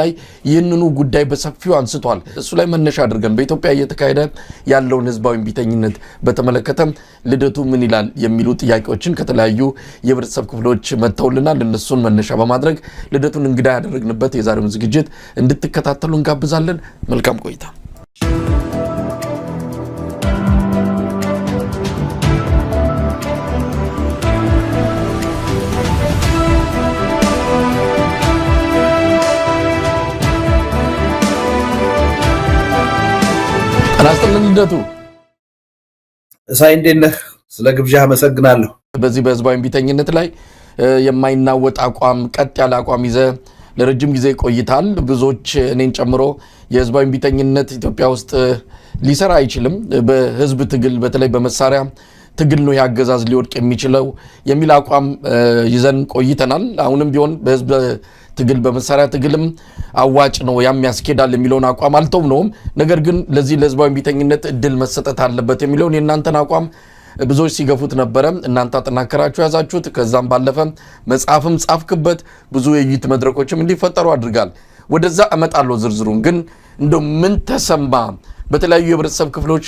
ላይ ይህንኑ ጉዳይ በሰፊው አንስቷል። እሱ ላይ መነሻ አድርገን በኢትዮጵያ እየተካሄደ ያለውን ህዝባዊ እምቢተኝነት በተመለከተ ልደቱ ምን ይላል የሚሉ ጥያቄዎችን ከተለያዩ የህብረተሰብ ክፍሎች መጥተውልናል። እነሱን መነሻ በማድረግ ልደቱን እንግዳ ያደረግንበት የዛሬውን ዝግጅት እንድትከታተሉ እንጋብዛለን። መልካም ቆይታ። አላስተልን ልደቱ ሳይንዴነ ስለ ግብዣ አመሰግናለሁ። በዚህ በህዝባዊ እምቢተኝነት ላይ የማይናወጥ አቋም ቀጥ ያለ አቋም ይዘ ለረጅም ጊዜ ቆይታል። ብዙዎች እኔን ጨምሮ የህዝባዊ እምቢተኝነት ኢትዮጵያ ውስጥ ሊሰራ አይችልም፣ በህዝብ ትግል በተለይ በመሳሪያ ትግል ነው ያገዛዝ ሊወድቅ የሚችለው የሚል አቋም ይዘን ቆይተናል። አሁንም ቢሆን በህዝብ ትግል በመሳሪያ ትግልም አዋጭ ነው ያስኬዳል የሚለውን አቋም አልተውነውም። ነገር ግን ለዚህ ለህዝባዊ እምቢተኝነት እድል መሰጠት አለበት የሚለውን የእናንተን አቋም ብዙዎች ሲገፉት ነበረ። እናንተ አጠናከራችሁ ያዛችሁት። ከዛም ባለፈ መጽሐፍም ጻፍክበት፣ ብዙ የውይይት መድረኮችም እንዲፈጠሩ አድርጋል። ወደዛ እመጣለሁ ዝርዝሩን። ግን እንደው ምን ተሰማ? በተለያዩ የህብረተሰብ ክፍሎች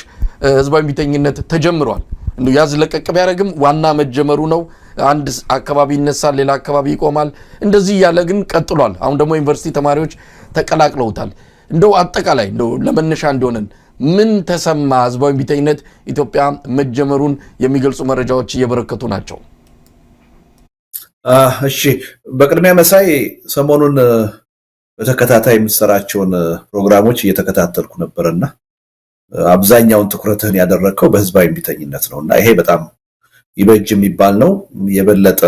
ህዝባዊ እምቢተኝነት ተጀምሯል። እንደው ያዝ ለቀቅ ቢያደርግም ዋና መጀመሩ ነው። አንድ አካባቢ ይነሳል፣ ሌላ አካባቢ ይቆማል። እንደዚህ ያለ ግን ቀጥሏል። አሁን ደግሞ ዩኒቨርሲቲ ተማሪዎች ተቀላቅለውታል። እንደው አጠቃላይ እንደው ለመነሻ እንዲሆነን ምን ተሰማ? ህዝባዊ እምቢተኝነት ኢትዮጵያ መጀመሩን የሚገልጹ መረጃዎች እየበረከቱ ናቸው። እሺ፣ በቅድሚያ መሳይ ሰሞኑን በተከታታይ የምትሰራቸውን ፕሮግራሞች እየተከታተልኩ ነበርና አብዛኛውን ትኩረትህን ያደረከው በህዝባዊ እምቢተኝነት ነውና ይሄ በጣም ይበጅ የሚባል ነው። የበለጠ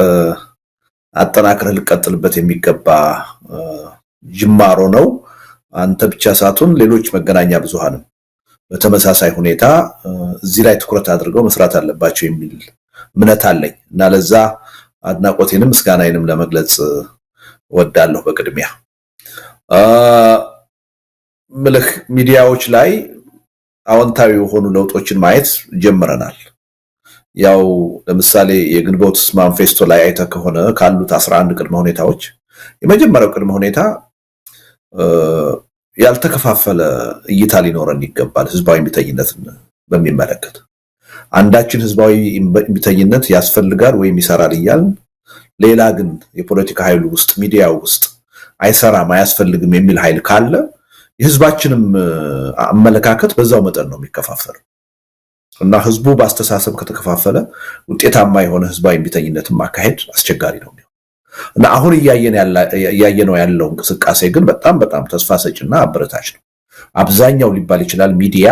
አጠናክረህ ልቀጥልበት የሚገባ ጅማሮ ነው። አንተ ብቻ ሳትሆን ሌሎች መገናኛ ብዙሃንም በተመሳሳይ ሁኔታ እዚህ ላይ ትኩረት አድርገው መስራት አለባቸው የሚል እምነት አለኝ እና ለዛ አድናቆቴንም ምስጋናዬንም ለመግለጽ ወዳለሁ። በቅድሚያ ምልህ ሚዲያዎች ላይ አዎንታዊ የሆኑ ለውጦችን ማየት ጀምረናል። ያው ለምሳሌ የግንቦት ማንፌስቶ ላይ አይተ ከሆነ ካሉት 11 ቅድመ ሁኔታዎች የመጀመሪያው ቅድመ ሁኔታ ያልተከፋፈለ እይታ ሊኖረን ይገባል። ህዝባዊ እምቢተኝነትን በሚመለከት አንዳችን ህዝባዊ እምቢተኝነት ያስፈልጋል ወይም ይሰራል ይያል፣ ሌላ ግን የፖለቲካ ኃይሉ ውስጥ ሚዲያው ውስጥ አይሰራም አያስፈልግም የሚል ኃይል ካለ የህዝባችንም አመለካከት በዛው መጠን ነው የሚከፋፈለው እና ህዝቡ በአስተሳሰብ ከተከፋፈለ ውጤታማ የሆነ ህዝባዊ እምቢተኝነትን ማካሄድ አስቸጋሪ ነው እና አሁን እያየነው ያለው እንቅስቃሴ ግን በጣም ተስፋ ሰጪና አበረታች ነው። አብዛኛው ሊባል ይችላል ሚዲያ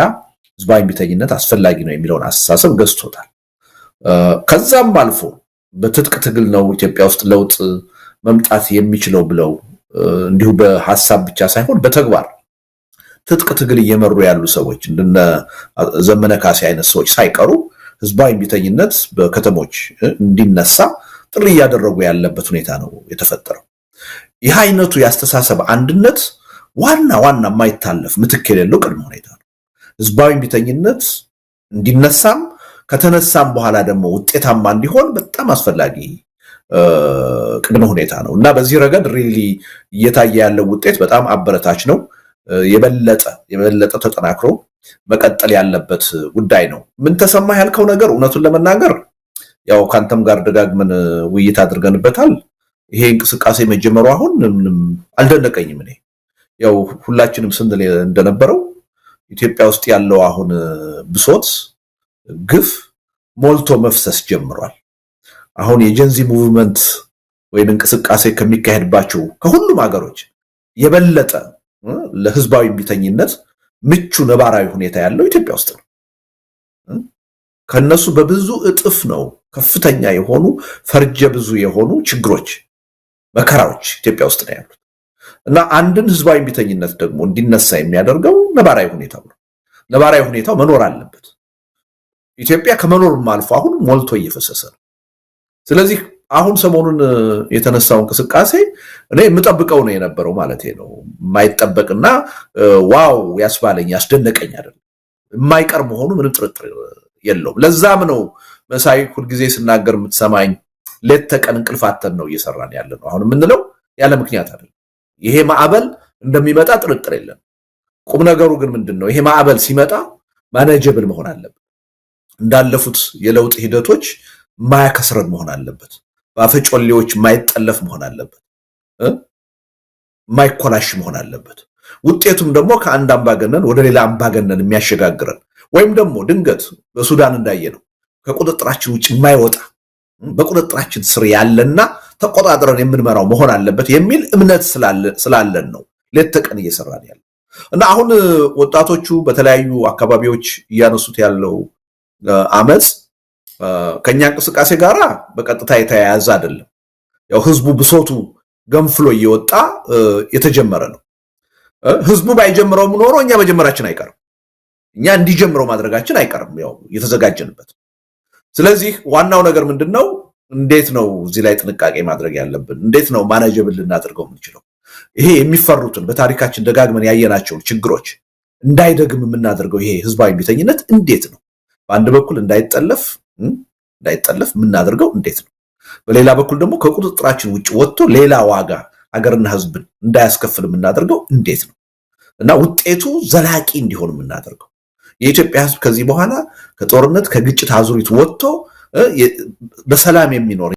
ህዝባዊ እምቢተኝነት አስፈላጊ ነው የሚለውን አስተሳሰብ ገዝቶታል። ከዛም አልፎ በትጥቅ ትግል ነው ኢትዮጵያ ውስጥ ለውጥ መምጣት የሚችለው ብለው እንዲሁ በሐሳብ ብቻ ሳይሆን በተግባር ትጥቅ ትግል እየመሩ ያሉ ሰዎች እንደነ ዘመነ ካሴ አይነት ሰዎች ሳይቀሩ ህዝባዊ እምቢተኝነት በከተሞች እንዲነሳ ጥሪ እያደረጉ ያለበት ሁኔታ ነው የተፈጠረው። ይህ አይነቱ ያስተሳሰብ አንድነት ዋና የማይታለፍ ምትክ የሌለው ቅድመ ሁኔታ ነው። ህዝባዊ እምቢተኝነት እንዲነሳም ከተነሳም በኋላ ደግሞ ውጤታማ እንዲሆን በጣም አስፈላጊ ቅድመ ሁኔታ ነው እና በዚህ ረገድ ሪሊ እየታየ ያለው ውጤት በጣም አበረታች ነው። የበለጠ ተጠናክሮ መቀጠል ያለበት ጉዳይ ነው። ምን ተሰማ ያልከው ነገር እውነቱን ለመናገር ያው ካንተም ጋር ደጋግመን ውይይት አድርገንበታል። ይሄ እንቅስቃሴ መጀመሩ አሁን ምንም አልደነቀኝም። እኔ ያው ሁላችንም ስንል እንደነበረው ኢትዮጵያ ውስጥ ያለው አሁን ብሶት ግፍ ሞልቶ መፍሰስ ጀምሯል። አሁን የጀንዚ ሙቭመንት ወይም እንቅስቃሴ ከሚካሄድባቸው ከሁሉም ሀገሮች የበለጠ ለህዝባዊ እምቢተኝነት ምቹ ነባራዊ ሁኔታ ያለው ኢትዮጵያ ውስጥ ነው። ከነሱ በብዙ እጥፍ ነው ከፍተኛ የሆኑ ፈርጀ ብዙ የሆኑ ችግሮች መከራዎች ኢትዮጵያ ውስጥ ነው ያሉት እና አንድን ህዝባዊ እምቢተኝነት ደግሞ እንዲነሳ የሚያደርገው ነባራዊ ሁኔታው ነው። ነባራዊ ሁኔታው መኖር አለበት። ኢትዮጵያ ከመኖርም አልፎ አሁን ሞልቶ እየፈሰሰ ነው። ስለዚህ አሁን ሰሞኑን የተነሳው እንቅስቃሴ እኔ የምጠብቀው ነው የነበረው ማለት ነው። የማይጠበቅና ዋው ያስባለኝ ያስደነቀኝ አይደለም፣ የማይቀር መሆኑ ምንም ጥርጥር የለውም። ለዛም ነው መሳይ ሁሉ ጊዜ ስናገር የምትሰማኝ ሌት ተቀን እንቅልፍ አጥተን ነው እየሰራን ያለነው። አሁን የምንለው ያለ ምክንያት አይደለም። ይሄ ማዕበል እንደሚመጣ ጥርጥር የለም። ቁም ነገሩ ግን ምንድነው? ይሄ ማዕበል ሲመጣ ማኔጀብል መሆን አለበት። እንዳለፉት የለውጥ ሂደቶች ማያከስረን መሆን አለበት። በአፈጮሌዎች ማይጠለፍ መሆን አለበት። ማይኮላሽ መሆን አለበት። ውጤቱም ደግሞ ከአንድ አምባገነን ወደ ሌላ አምባገነን የሚያሸጋግረን ወይም ደግሞ ድንገት በሱዳን እንዳየነው ከቁጥጥራችን ውጭ የማይወጣ በቁጥጥራችን ስር ያለና ተቆጣጥረን የምንመራው መሆን አለበት የሚል እምነት ስላለን ነው ሌት ተቀን እየሰራን ያለ እና አሁን ወጣቶቹ በተለያዩ አካባቢዎች እያነሱት ያለው አመጽ ከኛ እንቅስቃሴ ጋራ በቀጥታ የተያያዘ አይደለም። ያው ህዝቡ ብሶቱ ገንፍሎ እየወጣ የተጀመረ ነው። ህዝቡ ባይጀምረውም ኖሮ እኛ መጀመራችን አይቀርም። እኛ እንዲጀምረው ማድረጋችን አይቀርም፣ ያው የተዘጋጀንበት። ስለዚህ ዋናው ነገር ምንድነው? እንዴት ነው እዚህ ላይ ጥንቃቄ ማድረግ ያለብን? እንዴት ነው ማኔጀብል ልናደርገው የምንችለው? ይሄ የሚፈሩትን በታሪካችን ደጋግመን ያየናቸውን ችግሮች እንዳይደግም የምናደርገው ይሄ ህዝባዊ ቢተኝነት እንዴት ነው? በአንድ በኩል እንዳይጠለፍ የምናደርገው እንዴት ነው? በሌላ በኩል ደግሞ ከቁጥጥራችን ውጭ ወጥቶ ሌላ ዋጋ አገርና ህዝብን እንዳያስከፍል የምናደርገው እንዴት ነው? እና ውጤቱ ዘላቂ እንዲሆን የምናደርገው የኢትዮጵያ ህዝብ ከዚህ በኋላ ከጦርነት ከግጭት አዙሪት ወጥቶ በሰላም የሚኖር